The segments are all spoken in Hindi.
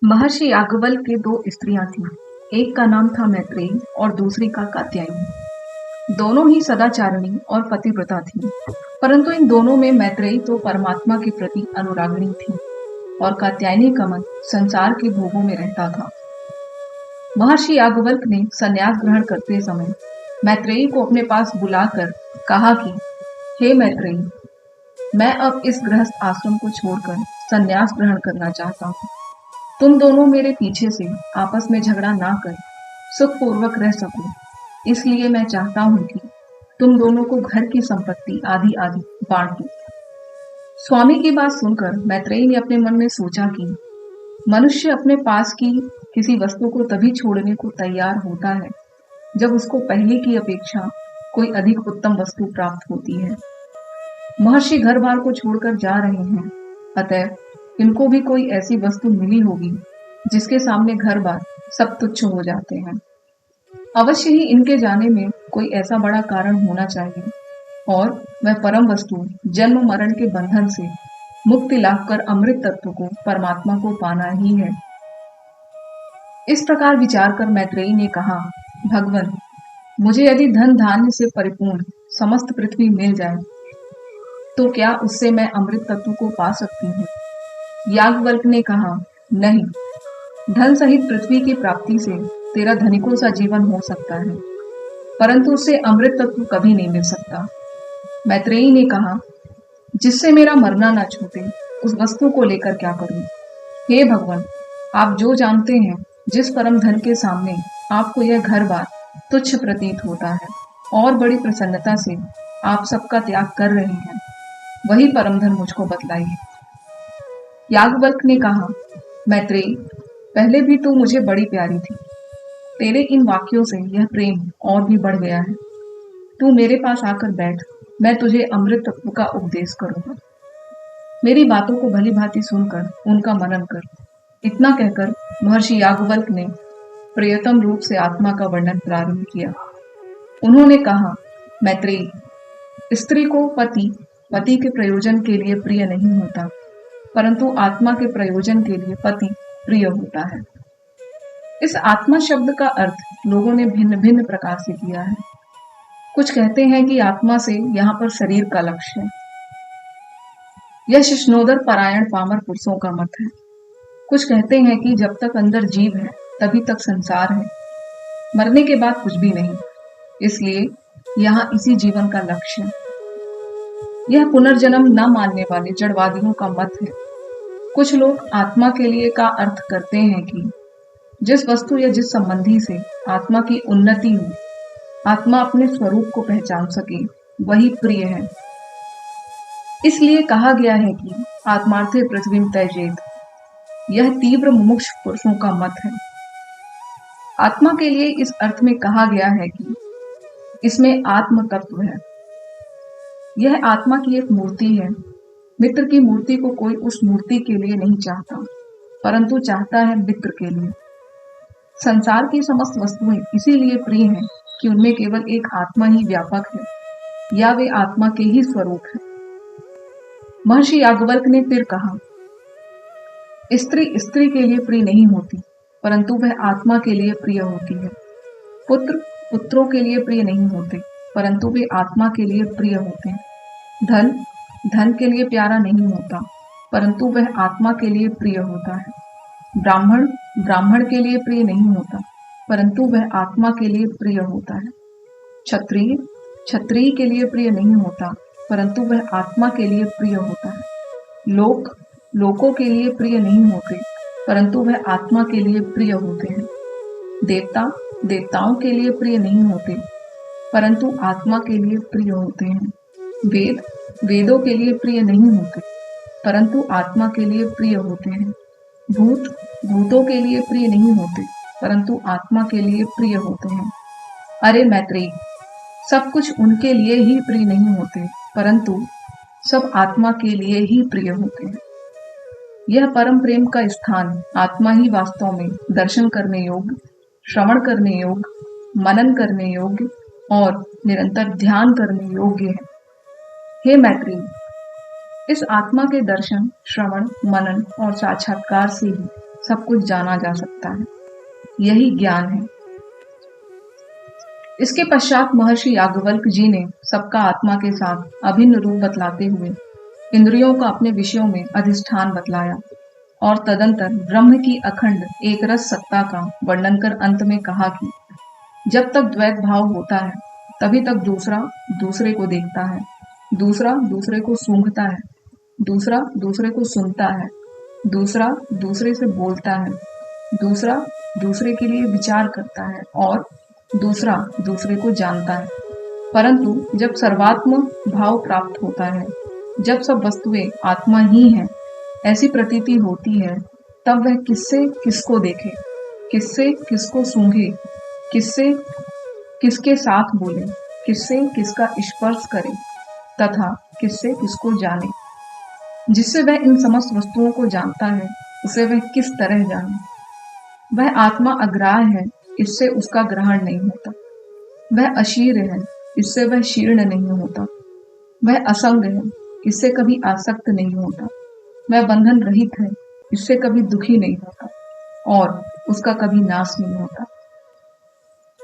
महर्षि याज्ञवल्क्य के दो स्त्रियां थीं। एक का नाम था मैत्रेयी और दूसरी का कात्यायनी। दोनों ही सदाचारिणी और पतिव्रता थीं, परंतु इन दोनों में मैत्रेयी तो परमात्मा के प्रति अनुरागिणी थी और कात्यायनी का मन संसार के भोगों में रहता था। महर्षि याज्ञवल्क्य ने संन्यास ग्रहण करते समय मैत्रेयी को अपने पास बुलाकर कहा कि हे मैत्रेयी, मैं अब इस गृहस्थ आश्रम को छोड़कर संन्यास ग्रहण करना चाहता हूँ। तुम दोनों मेरे पीछे से आपस में झगड़ा ना कर सुखपूर्वक रह सको, इसलिए मैं चाहता हूँ कि तुम दोनों को घर की संपत्ति आधी आधी बांट दो। स्वामी की बात सुनकर मैत्रेयी ने अपने मन में सोचा कि मनुष्य अपने पास की किसी वस्तु को तभी छोड़ने को तैयार होता है जब उसको पहले की अपेक्षा कोई अधिक उत्तम वस्तु प्राप्त होती है। महर्षि घर बार को छोड़कर जा रहे हैं, अतः इनको भी कोई ऐसी वस्तु मिली होगी जिसके सामने घर बार सब तुच्छ हो जाते हैं। अवश्य ही इनके जाने में कोई ऐसा बड़ा कारण होना चाहिए और वह परम वस्तु जन्म मरण के बंधन से मुक्ति लाभ कर अमृत तत्व को परमात्मा को पाना ही है। इस प्रकार विचार कर मैत्रेयी ने कहा, भगवन, मुझे यदि धन धान्य से परिपूर्ण समस्त पृथ्वी मिल जाए तो क्या उससे मैं अमृत तत्व को पा सकती हूँ? याज्ञवल्क्य ने कहा, नहीं, धन सहित पृथ्वी की प्राप्ति से तेरा धनिकों सा जीवन हो सकता है, परंतु उससे अमृत तत्व कभी नहीं मिल सकता। मैत्रेयी ने कहा, जिससे मेरा मरना ना छूटे उस वस्तु को लेकर क्या करूं? हे भगवान, आप जो जानते हैं, जिस परम धन के सामने आपको यह घर बार तुच्छ प्रतीत होता है और बड़ी प्रसन्नता से आप सबका त्याग कर रहे हैं, वही परम धन मुझको बतलाइए। याज्ञवल्क्य ने कहा, मैत्रेयी, पहले भी तू मुझे बड़ी प्यारी थी, तेरे इन वाक्यों से यह प्रेम और भी बढ़ गया है। तू मेरे पास आकर बैठ, मैं तुझे अमृत तत्व का उपदेश करूंगा। मेरी बातों को भली भांति सुनकर उनका मनन कर। इतना कहकर महर्षि याज्ञवल्क्य ने प्रियतम रूप से आत्मा का वर्णन प्रारंभ किया। उन्होंने कहा, मैत्रेयी, स्त्री को पति के प्रयोजन के लिए प्रिय नहीं होता, परंतु आत्मा के प्रयोजन के लिए पति प्रिय होता है। इस आत्मा शब्द का अर्थ लोगों ने भिन्न भिन्न प्रकार से किया है। कुछ कहते हैं कि आत्मा से यहाँ पर शरीर का लक्ष्य है। यह शिष्णोदर परायण पामर पुरुषों का मत है। कुछ कहते हैं कि जब तक अंदर जीव है तभी तक संसार है, मरने के बाद कुछ भी नहीं, इसलिए यहाँ इसी जीवन का लक्ष्य है। यह पुनर्जन्म न मानने वाले जड़वादियों का मत है। कुछ लोग आत्मा के लिए का अर्थ करते हैं कि जिस वस्तु या जिस संबंधी से आत्मा की उन्नति हो, आत्मा अपने स्वरूप को पहचान सके, वही प्रिय है। इसलिए कहा गया है कि आत्मार्थे पृथ्वीम त्यजेत। यह तीव्र मुमुक्ष पुरुषों का मत है। आत्मा के लिए इस अर्थ में कहा गया है कि इसमें आत्म तत्व है। यह आत्मा की एक मूर्ति है। मित्र की मूर्ति को कोई उस मूर्ति के लिए नहीं चाहता, परंतु चाहता है मित्र के लिए। संसार की समस्त वस्तुएं इसीलिए प्रिय हैं कि उनमें केवल एक आत्मा ही व्यापक है या वे आत्मा के ही स्वरूप है। महर्षि याज्ञवल्क्य ने फिर कहा, स्त्री स्त्री के लिए प्रिय नहीं होती, परंतु वह आत्मा के लिए प्रिय होती है। पुत्र पुत्रों के लिए प्रिय नहीं होते, परंतु वे आत्मा के लिए प्रिय होते हैं। धन धन के लिए प्यारा नहीं होता, परंतु वह आत्मा के लिए प्रिय होता है। ब्राह्मण ब्राह्मण के लिए प्रिय नहीं होता, परंतु वह आत्मा के लिए प्रिय होता है। क्षत्रिय क्षत्रिय के लिए प्रिय नहीं होता, परंतु वह आत्मा के लिए प्रिय होता है। लोक लोकों के लिए प्रिय नहीं होते, परंतु वह आत्मा के लिए प्रिय होते हैं। देवता देवताओं के लिए प्रिय नहीं होते, परंतु आत्मा के लिए प्रिय होते हैं। वेद वेदों के लिए प्रिय नहीं होते, परंतु आत्मा के लिए प्रिय होते हैं। भूत भूतों के लिए प्रिय नहीं होते, परंतु आत्मा के लिए प्रिय होते हैं। अरे मैत्रेयी, सब कुछ उनके लिए ही प्रिय नहीं होते, परंतु सब आत्मा के लिए ही प्रिय होते हैं। यह परम प्रेम का स्थान आत्मा ही वास्तव में दर्शन करने योग्य, श्रवण करने योग्य, मनन करने योग्य और निरंतर ध्यान करने योग्य है। हे मैत्रेयी, इस आत्मा के दर्शन, श्रवण, मनन और साक्षात्कार से ही सब कुछ जाना जा सकता है। यही ज्ञान है। इसके पश्चात महर्षि याज्ञवल्क्य जी ने सबका आत्मा के साथ अभिन्न रूप बतलाते हुए इंद्रियों का अपने विषयों में अधिष्ठान बतलाया और तदंतर ब्रह्म की अखंड एक रस सत्ता का वर्णन कर अंत में कहा कि जब तक द्वैत भाव होता है तभी तक दूसरा दूसरे को देखता है, दूसरा दूसरे को सूंघता है, दूसरा दूसरे को सुनता है, दूसरा दूसरे से बोलता है, दूसरा दूसरे के लिए विचार करता है और दूसरा दूसरे को जानता है। परंतु जब सर्वात्म भाव प्राप्त होता है, जब सब वस्तुएं आत्मा ही हैं, ऐसी प्रतीति होती है, तब वह किससे किसको देखे, किससे किसको सूंघे, किससे किसके साथ बोले, किससे किसका स्पर्श करे तथा किससे किसको जाने। जिससे वह इन समस्त वस्तुओं को जानता है, उसे वह किस तरह जाने। वह आत्मा अग्राह्य है, इससे उसका ग्रहण नहीं होता। वह अशीर है, इससे वह शीर्ण नहीं होता। वह असंग है, इससे कभी आसक्त नहीं होता। वह बंधन रहित है, इससे कभी दुखी नहीं होता और उसका कभी नाश नहीं होता।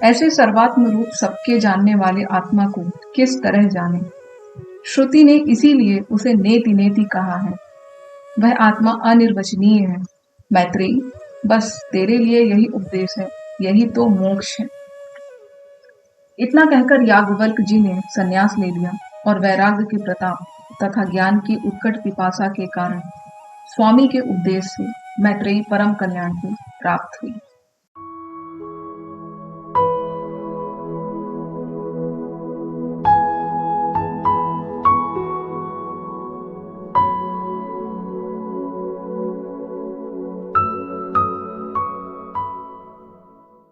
ऐसे सर्वात्म रूप सबके जानने वाले आत्मा को किस तरह जाने। श्रुति ने इसीलिए उसे नेति नेति कहा है। वह आत्मा अनिर्वचनीय है। मैत्रेयी, बस तेरे लिए यही उपदेश है, यही तो मोक्ष है। इतना कहकर याज्ञवल्क्य जी ने संन्यास ले लिया और वैराग्य के प्रताप तथा ज्ञान की उत्कट पिपासा के कारण स्वामी के उपदेश से मैत्रेयी परम कल्याण को प्राप्त हुई।